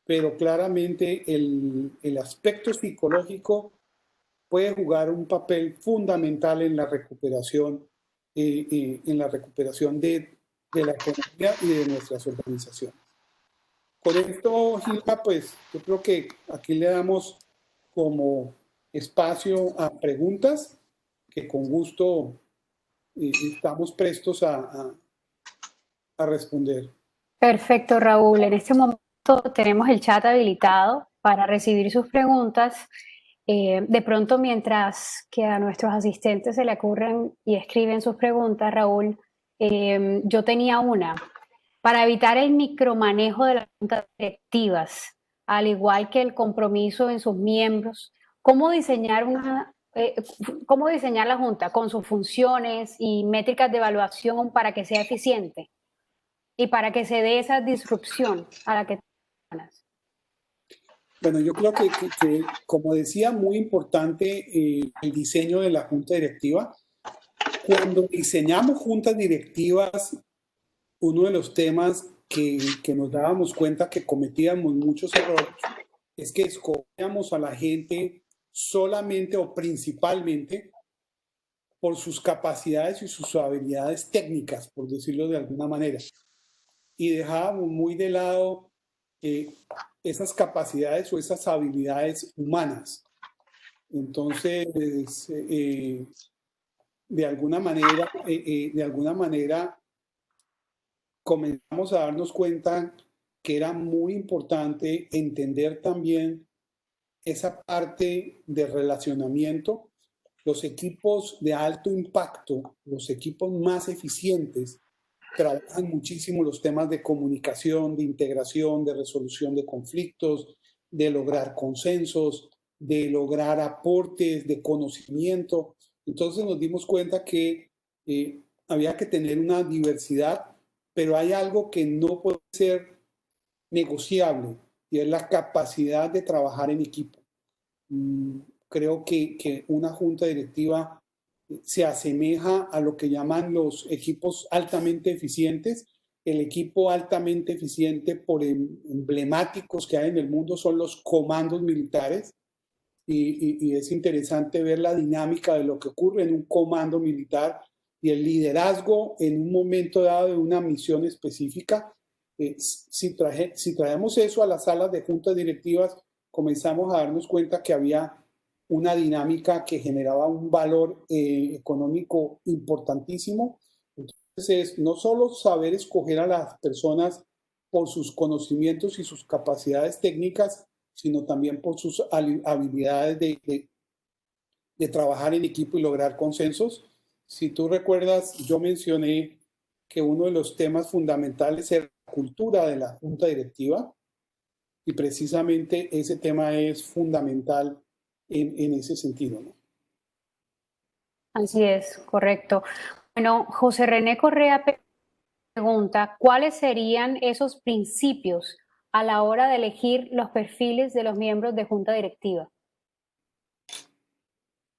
Speaker 2: pero claramente el aspecto psicológico puede jugar un papel fundamental en la recuperación, de la economía y de nuestras organizaciones. Con esto, Gilma, pues yo creo que aquí le damos como espacio a preguntas que con gusto estamos prestos a responder.
Speaker 1: Perfecto, Raúl. En este momento tenemos el chat habilitado para recibir sus preguntas. De pronto, mientras que a nuestros asistentes se le ocurren y escriben sus preguntas, Raúl, yo tenía una. Para evitar el micromanejo de las juntas directivas, al igual que el compromiso en sus miembros, ¿cómo diseñar cómo diseñar la junta con sus funciones y métricas de evaluación para que sea eficiente y para que se dé esa disrupción a la que ganas?
Speaker 2: Bueno, yo creo que como decía, muy importante el diseño de la junta directiva. Cuando diseñamos juntas directivas, uno de los temas que nos dábamos cuenta que cometíamos muchos errores es que escogíamos a la gente solamente o principalmente por sus capacidades y sus habilidades técnicas, por decirlo de alguna manera. Y dejábamos muy de lado esas capacidades o esas habilidades humanas. Entonces, de alguna manera comenzamos a darnos cuenta que era muy importante entender también esa parte de relacionamiento. Los equipos de alto impacto, los equipos más eficientes, trabajan muchísimo los temas de comunicación, de integración, de resolución de conflictos, de lograr consensos, de lograr aportes, de conocimiento. Entonces nos dimos cuenta que había que tener una diversidad, pero hay algo que no puede ser negociable y es la capacidad de trabajar en equipo. Creo que una junta directiva se asemeja a lo que llaman los equipos altamente eficientes. El equipo altamente eficiente, por emblemáticos que hay en el mundo, son los comandos militares. Y es interesante ver la dinámica de lo que ocurre en un comando militar y el liderazgo en un momento dado de una misión específica. Si traemos eso a las salas de juntas directivas, comenzamos a darnos cuenta que había una dinámica que generaba un valor económico importantísimo. Entonces, no solo saber escoger a las personas por sus conocimientos y sus capacidades técnicas, sino también por sus habilidades de trabajar en equipo y lograr consensos, Si tú recuerdas, yo mencioné que uno de los temas fundamentales es la cultura de la junta directiva y precisamente ese tema es fundamental en ese sentido, ¿no?
Speaker 1: Así es, correcto. Bueno, José René Correa pregunta, ¿cuáles serían esos principios a la hora de elegir los perfiles de los miembros de junta directiva?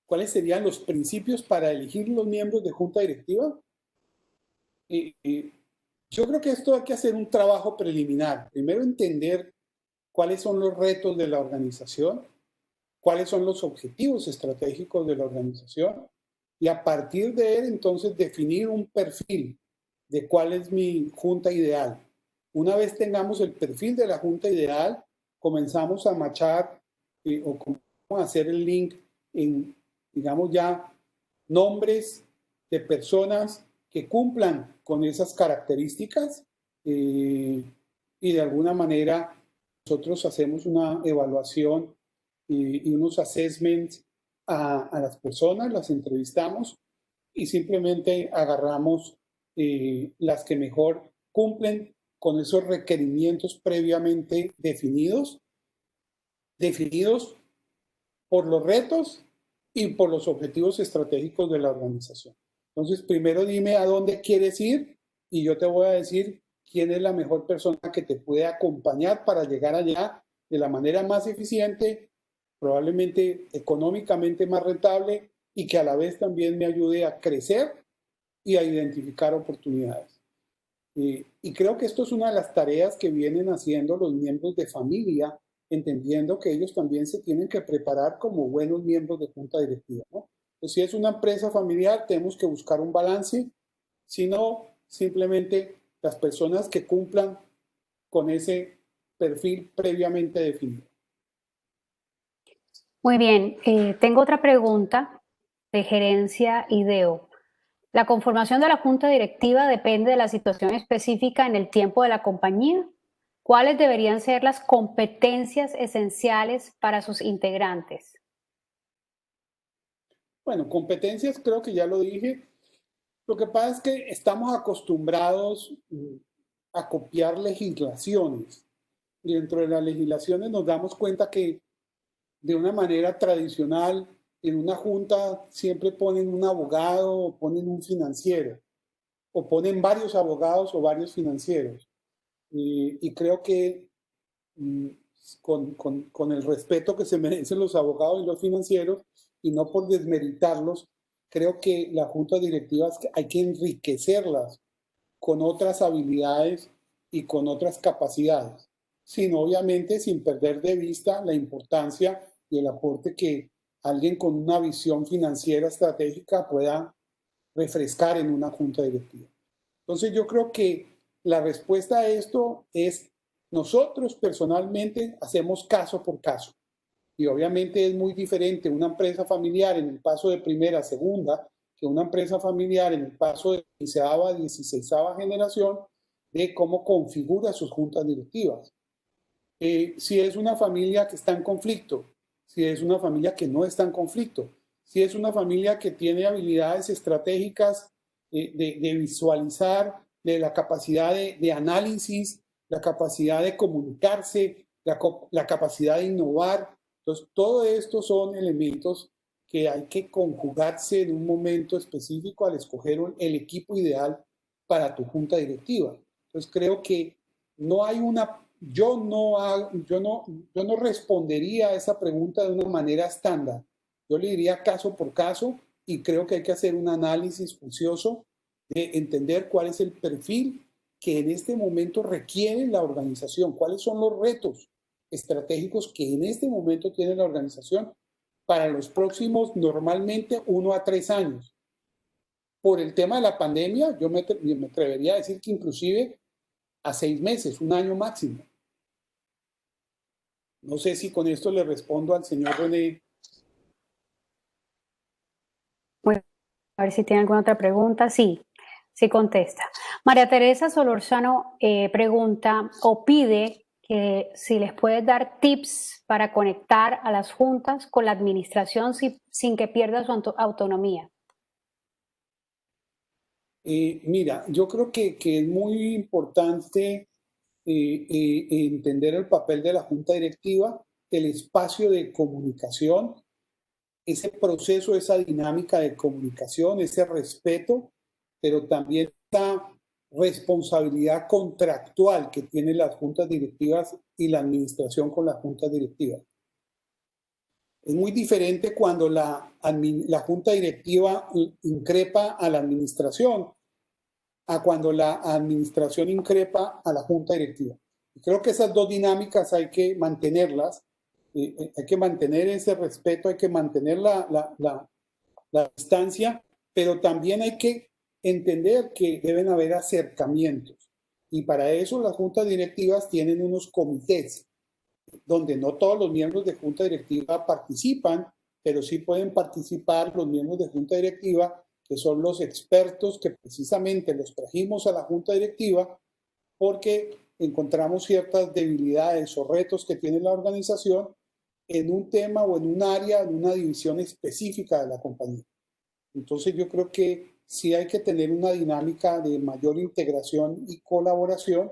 Speaker 2: ¿Cuáles serían los principios para elegir los miembros de junta directiva? Yo creo que esto hay que hacer un trabajo preliminar. Primero entender cuáles son los retos de la organización, cuáles son los objetivos estratégicos de la organización y a partir de él entonces definir un perfil de cuál es mi junta ideal. Una vez tengamos el perfil de la junta ideal, comenzamos a machar o comenzamos a hacer el link en, digamos ya, nombres de personas que cumplan con esas características y de alguna manera nosotros hacemos una evaluación y unos assessments a las personas, las entrevistamos y simplemente agarramos las que mejor cumplen con esos requerimientos previamente definidos por los retos y por los objetivos estratégicos de la organización. Entonces, primero dime a dónde quieres ir y yo te voy a decir quién es la mejor persona que te puede acompañar para llegar allá de la manera más eficiente, probablemente económicamente más rentable y que a la vez también me ayude a crecer y a identificar oportunidades. Y creo que esto es una de las tareas que vienen haciendo los miembros de familia, entendiendo que ellos también se tienen que preparar como buenos miembros de junta directiva, ¿no? Pues si es una empresa familiar, tenemos que buscar un balance, si no, simplemente las personas que cumplan con ese perfil previamente definido.
Speaker 1: Muy bien, tengo otra pregunta de gerencia IDEO. ¿La conformación de la junta directiva depende de la situación específica en el tiempo de la compañía? ¿Cuáles deberían ser las competencias esenciales para sus integrantes?
Speaker 2: Bueno, competencias creo que ya lo dije. Lo que pasa es que estamos acostumbrados a copiar legislaciones y dentro de las legislaciones nos damos cuenta que de una manera tradicional en una junta siempre ponen un abogado o ponen un financiero o ponen varios abogados o varios financieros. Y creo que mm, con el respeto que se merecen los abogados y los financieros, y no por desmeritarlos, creo que las juntas directivas hay que enriquecerlas con otras habilidades y con otras capacidades, sino obviamente sin perder de vista la importancia y el aporte que alguien con una visión financiera estratégica pueda refrescar en una junta directiva. Entonces yo creo que la respuesta a esto es nosotros personalmente hacemos caso por caso. Y obviamente es muy diferente una empresa familiar en el paso de primera a segunda que una empresa familiar en el paso de 15ª a 16ª generación de cómo configura sus juntas directivas. Si es una familia que está en conflicto, si es una familia que no está en conflicto, si es una familia que tiene habilidades estratégicas de visualizar, de la capacidad de análisis, la capacidad de comunicarse, la capacidad de innovar. Entonces, todo esto son elementos que hay que conjugarse en un momento específico al escoger el equipo ideal para tu junta directiva. Entonces, creo que no hay una yo no respondería a esa pregunta de una manera estándar. Yo le diría caso por caso y creo que hay que hacer un análisis juicioso de entender cuál es el perfil que en este momento requiere la organización, cuáles son los retos estratégicos que en este momento tiene la organización para los próximos normalmente 1 a 3 años. Por el tema de la pandemia, yo me atrevería a decir que inclusive a 6 meses, 1 año máximo. No sé si con esto le respondo al señor René.
Speaker 1: Bueno, a ver si tiene alguna otra pregunta. Sí, sí contesta. María Teresa Solorzano pregunta o pide que si les puedes dar tips para conectar a las juntas con la administración sin que pierda su autonomía.
Speaker 2: Mira, yo creo que es muy importante entender el papel de la junta directiva, el espacio de comunicación, ese proceso, esa dinámica de comunicación, ese respeto, pero también esa responsabilidad contractual que tienen las juntas directivas y la administración con las juntas directivas. Es muy diferente cuando la junta directiva increpa a la administración a cuando la administración increpa a la junta directiva. Y creo que esas dos dinámicas hay que mantenerlas, hay que mantener ese respeto, hay que mantener la distancia, pero también hay que entender que deben haber acercamientos. Y para eso las juntas directivas tienen unos comités, donde no todos los miembros de junta directiva participan, pero sí pueden participar los miembros de junta directiva, que son los expertos que precisamente los trajimos a la junta directiva porque encontramos ciertas debilidades o retos que tiene la organización en un tema o en un área, en una división específica de la compañía. Entonces yo creo que sí hay que tener una dinámica de mayor integración y colaboración,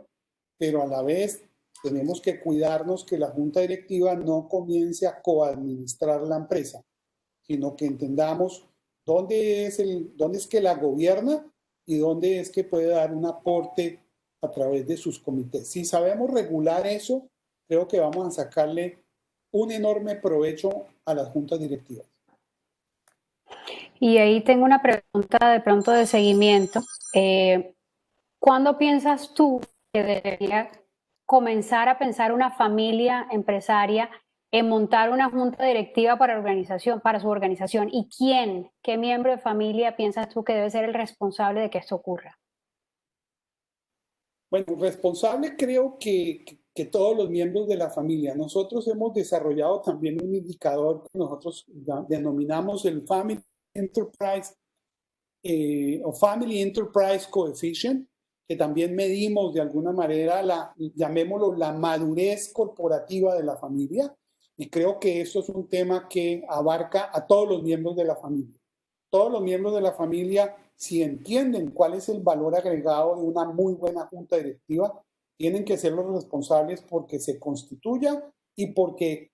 Speaker 2: pero a la vez tenemos que cuidarnos que la junta directiva no comience a coadministrar la empresa, sino que entendamos dónde es que la gobierna y dónde es que puede dar un aporte a través de sus comités. Si sabemos regular eso, creo que vamos a sacarle un enorme provecho a las juntas directivas.
Speaker 1: Y ahí tengo una pregunta de pronto de seguimiento. ¿Cuándo piensas tú que debería comenzar a pensar una familia empresaria en montar una junta directiva para su organización? ¿Y qué miembro de familia piensas tú que debe ser el responsable de que esto ocurra?
Speaker 2: Bueno, responsable creo que todos los miembros de la familia. Nosotros hemos desarrollado también un indicador que nosotros denominamos el Family Enterprise o Family Enterprise Coefficient, que también medimos de alguna manera llamémoslo la madurez corporativa de la familia, y creo que esto es un tema que abarca a todos los miembros de la familia. Todos los miembros de la familia, si entienden cuál es el valor agregado de una muy buena junta directiva, tienen que ser los responsables porque se constituya y porque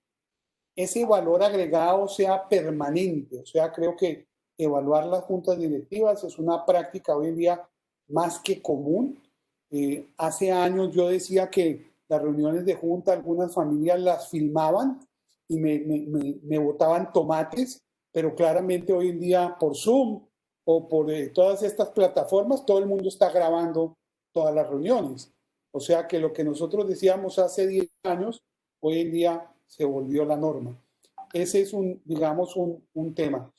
Speaker 2: ese valor agregado sea permanente. O sea, creo que evaluar las juntas directivas es una práctica hoy en día más que común. Hace años yo decía que las reuniones de junta, algunas familias las filmaban y me botaban tomates, pero claramente hoy en día por Zoom o por todas estas plataformas, todo el mundo está grabando todas las reuniones. O sea que lo que nosotros decíamos hace 10 años, hoy en día se volvió la norma. Ese es digamos, un tema.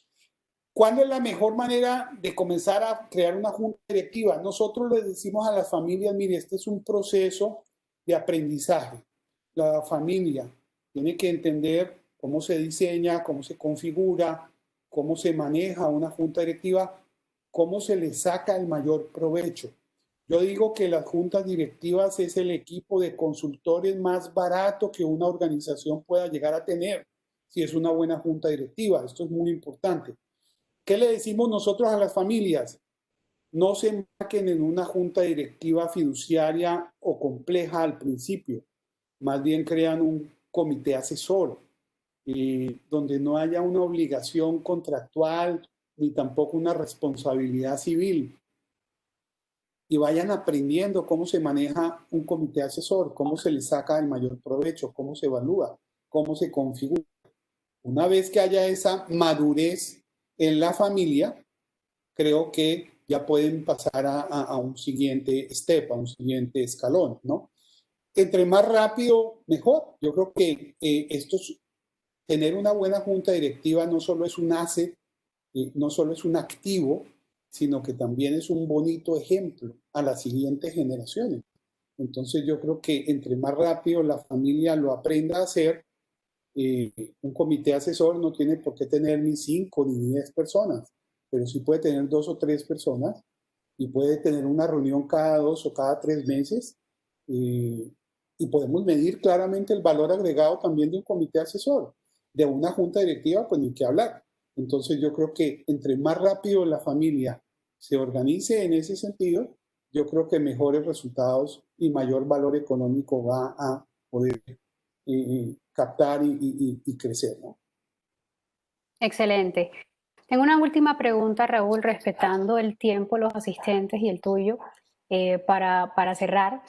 Speaker 2: ¿Cuándo es la mejor manera de comenzar a crear una junta directiva? Nosotros les decimos a las familias, mire, este es un proceso de aprendizaje. La familia tiene que entender cómo se diseña, cómo se configura, cómo se maneja una junta directiva, cómo se le saca el mayor provecho. Yo digo que las juntas directivas es el equipo de consultores más barato que una organización pueda llegar a tener si es una buena junta directiva. Esto es muy importante. ¿Qué le decimos nosotros a las familias? No se embarquen en una junta directiva fiduciaria o compleja al principio. Más bien crean un comité asesor donde no haya una obligación contractual ni tampoco una responsabilidad civil. Y vayan aprendiendo cómo se maneja un comité asesor, cómo se le saca el mayor provecho, cómo se evalúa, cómo se configura. Una vez que haya esa madurez en la familia, creo que ya pueden pasar a un siguiente step, a un siguiente escalón, ¿no? Entre más rápido, mejor. Yo creo que tener una buena junta directiva no solo es un asset, no solo es un activo, sino que también es un bonito ejemplo a las siguientes generaciones. Entonces yo creo que entre más rápido la familia lo aprenda a hacer, un comité asesor no tiene por qué tener ni 5 ni 10 personas, pero sí puede tener 2 o 3 personas y puede tener una reunión cada 2 o cada 3 meses y podemos medir claramente el valor agregado también de un comité asesor. De una junta directiva, pues ni qué hablar. Entonces yo creo que entre más rápido la familia se organice en ese sentido, yo creo que mejores resultados y mayor valor económico va a poder captar y crecer, ¿no?
Speaker 1: Excelente. Tengo una última pregunta, Raúl, respetando el tiempo, los asistentes y el tuyo, para cerrar,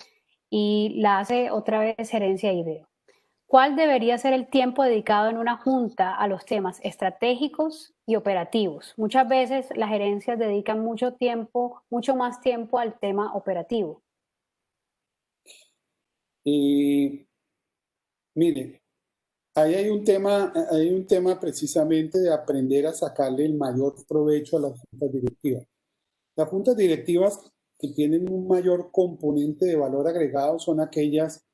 Speaker 1: y la hace otra vez Gerencia IDEO. ¿Cuál debería ser el tiempo dedicado en una junta a los temas estratégicos y operativos? Muchas veces las gerencias dedican mucho tiempo, mucho más tiempo al tema operativo.
Speaker 2: Mire, ahí hay un tema precisamente de aprender a sacarle el mayor provecho a las juntas directivas. Las juntas directivas que tienen un mayor componente de valor agregado son aquellas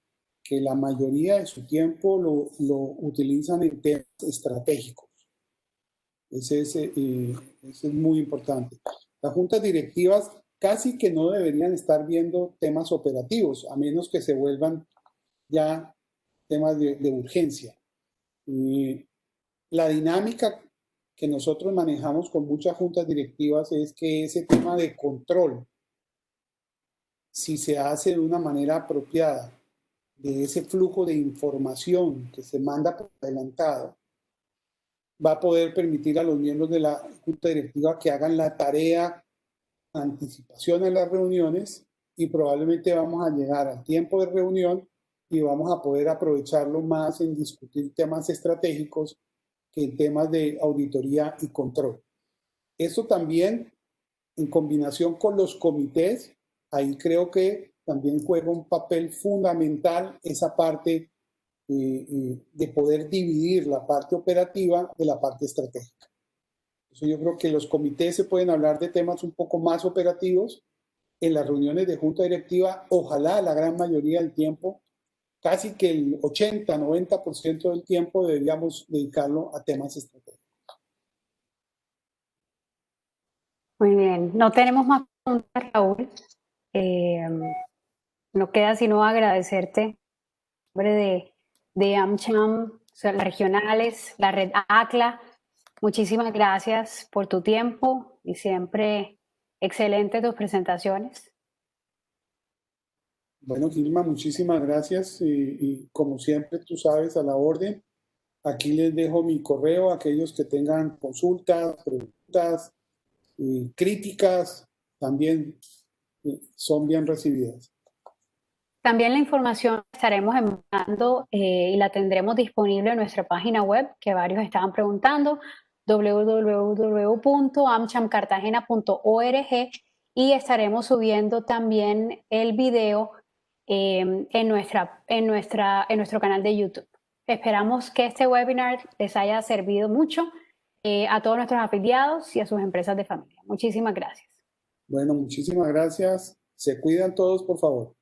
Speaker 2: que la mayoría de su tiempo lo utilizan en temas estratégicos. Ese es muy importante. Las juntas directivas casi que no deberían estar viendo temas operativos, a menos que se vuelvan ya temas de urgencia. La dinámica que nosotros manejamos con muchas juntas directivas es que ese tema de control, si se hace de una manera apropiada, de ese flujo de información que se manda por adelantado, va a poder permitir a los miembros de la junta directiva que hagan la tarea anticipación en las reuniones y probablemente vamos a llegar al tiempo de reunión y vamos a poder aprovecharlo más en discutir temas estratégicos que en temas de auditoría y control. Eso también, en combinación con los comités, ahí creo que también juega un papel fundamental esa parte de poder dividir la parte operativa de la parte estratégica. Entonces yo creo que los comités se pueden hablar de temas un poco más operativos. En las reuniones de junta directiva, ojalá la gran mayoría del tiempo, casi que el 80-90% del tiempo deberíamos dedicarlo a temas estratégicos.
Speaker 1: Muy bien, no tenemos más preguntas, Raúl. No queda sino agradecerte en nombre de AmCham, regionales, la red ACLA. Muchísimas gracias por tu tiempo y siempre excelentes tus presentaciones.
Speaker 2: Bueno, Gilma, muchísimas gracias y como siempre, tú sabes, a la orden. Aquí les dejo mi correo a aquellos que tengan consultas, preguntas, críticas, también son bien recibidas.
Speaker 1: También la información estaremos enviando y la tendremos disponible en nuestra página web, que varios estaban preguntando, www.amchamcartagena.org, y estaremos subiendo también el video en nuestro canal de YouTube. Esperamos que este webinar les haya servido mucho a todos nuestros afiliados y a sus empresas de familia. Muchísimas gracias.
Speaker 2: Bueno, muchísimas gracias. Se cuidan todos, por favor.